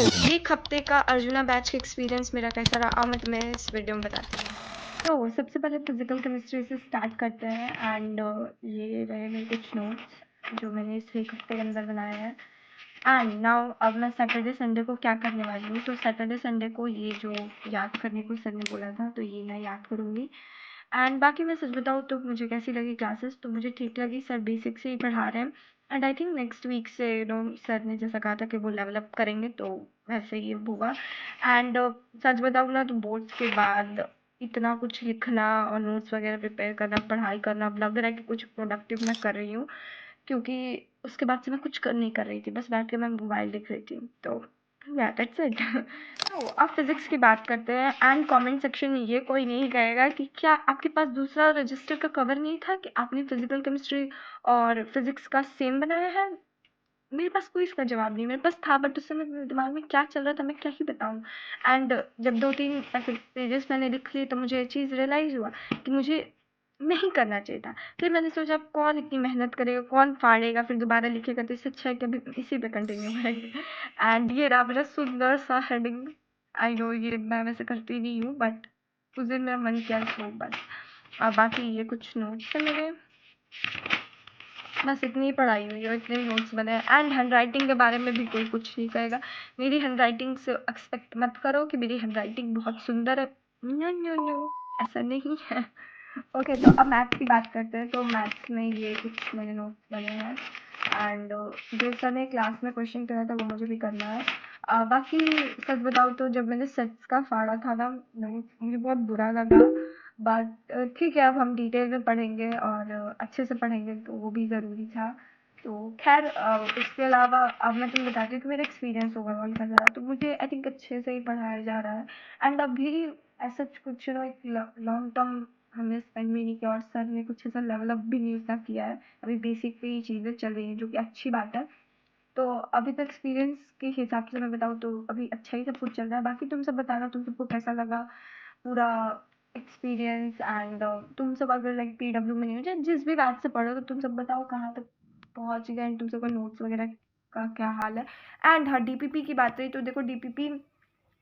एक हफ्ते का अर्जुना बैच का एक्सपीरियंस मेरा कैसा रहा मैं तुम्हें इस वीडियो में बताती हूँ। तो सबसे पहले फिजिकल केमिस्ट्री से स्टार्ट करते हैं एंड ये रहे मेरे कुछ नोट्स जो मैंने इस एक हफ्ते के अंदर बनाए हैं। एंड नाउ अब मैं सैटरडे संडे को क्या करने वाली हूँ, तो सैटरडे संडे को ये जो याद करने को सर ने बोला था तो ये मैं याद करूँगी। एंड बाकी मैं सच बताऊँ तो मुझे कैसी लगी क्लासेस, तो मुझे ठीक लगी। सर बेसिक से ही पढ़ा रहे हैं and I think next week से सर ने जैसा कहा था कि वो लेवल अप करेंगे तो वैसे ही होगा। एंड सच बताऊँ ना तो बोर्ड्स के बाद इतना कुछ लिखना और नोट्स वगैरह प्रिपेयर करना, पढ़ाई करना, अब लग रहा है कि कुछ प्रोडक्टिव मैं कर रही हूँ, क्योंकि उसके बाद से मैं कुछ नहीं कर रही थी, बस बैठ के मैं मोबाइल देख रही थी। तो या दैट्स इट। तो अब फिजिक्स की बात करते हैं एंड कमेंट सेक्शन में ये कोई नहीं कहेगा कि क्या आपके पास दूसरा रजिस्टर का कवर नहीं था कि आपने फिजिकल केमिस्ट्री और फिजिक्स का सेम बनाया है। मेरे पास कोई इसका जवाब नहीं, मेरे पास था बट उस समय मेरे दिमाग में क्या चल रहा था मैं क्या ही बताऊँ। एंड जब 2-3 पेजेस मैंने लिख लिए तो मुझे ये चीज़ रियलाइज़ हुआ कि मुझे नहीं करना चाहिए था। फिर मैंने सोचा अब कौन इतनी मेहनत करेगा, कौन फाड़ेगा फिर दोबारा लिखेगा, तो इससे अच्छा है कि अभी इसी पे कंटिन्यू करेंगे। एंड ये रहा मेरा सुंदर सा हेडिंग। आई नो ये मैं वैसे करती नहीं हूँ बट उस दिन मेरा मन किया तो बस। और बाकी ये कुछ नोट्स है मेरे, बस इतनी ही पढ़ाई हुई है, इतने नोट्स बने हैं। एंड हैंड राइटिंग के बारे में भी कोई कुछ नहीं कहेगा। मेरी हैंड राइटिंग से एक्सपेक्ट मत करो कि मेरी हैंड राइटिंग बहुत सुंदर है। नो नो नो, ऐसा नहीं है। ओके, तो अब मैथ्स की बात करते हैं। तो मैथ्स में ये कुछ मेरे नोट्स बने हैं एंड जो सर ने क्लास में क्वेश्चन करा था वो मुझे भी करना है। बाकी सच बताऊँ तो जब मैंने सेट्स का फाड़ा था ना मुझे बहुत बुरा लगा, बट ठीक है अब हम डिटेल में पढ़ेंगे और अच्छे से पढ़ेंगे तो वो भी ज़रूरी था। तो खैर इसके अलावा अब मैं तुम्हें बताती हूँ कि मेरा एक्सपीरियंस ओवरऑल का रहा, तो मुझे आई थिंक अच्छे से ही पढ़ाया जा रहा है। एंड अभी ऐसा कुछ एक लॉन्ग टर्म हमने स्पेंड भी नहीं किया और सर ने कुछ ऐसा लेवल अप भी नहीं उतना किया है। अभी बेसिक पे ही चीज़ें चल रही हैं जो कि अच्छी बात है। तो अभी तक एक्सपीरियंस के हिसाब से मैं बताऊँ तो अभी अच्छा ही सब कुछ चल रहा है। बाकी तुम सब बताना तुम सबको कैसा लगा पूरा एक्सपीरियंस। एंड तुम सब अगर लाइक पीडब्ल्यू में नहीं हो जिस भी बैच से पढ़ो तो तुम सब बताओ कहाँ तक पहुँच गए एंड तुम सबका नोट्स वगैरह का क्या हाल है। एंड हाँ, डीपीपी की बात रही तो देखो डीपीपी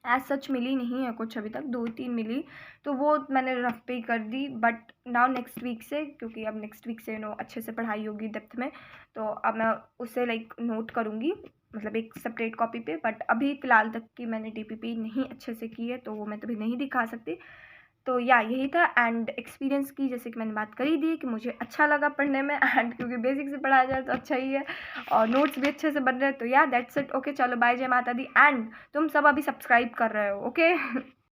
एज सच मिली नहीं है कुछ अभी तक, 2-3 मिली तो वो मैंने रफ पे ही कर दी। बट नाउ नेक्स्ट वीक से, क्योंकि अब नेक्स्ट वीक से अच्छे से पढ़ाई होगी डेप्थ में, तो अब मैं उसे लाइक नोट करूँगी, मतलब एक सेपरेट कॉपी पे। बट अभी फ़िलहाल तक की मैंने डीपीपी नहीं अच्छे से की है तो वो मैं तभी नहीं दिखा सकती। तो या यही था। एंड एक्सपीरियंस की जैसे कि मैंने बात करी दी कि मुझे अच्छा लगा पढ़ने में एंड क्योंकि बेसिक से पढ़ाया जाए तो अच्छा ही है और नोट्स भी अच्छे से बन रहे हैं। तो या दैट्स इट। ओके, चलो बाय, जय माता दी। एंड तुम सब अभी सब्सक्राइब कर रहे हो, ओके।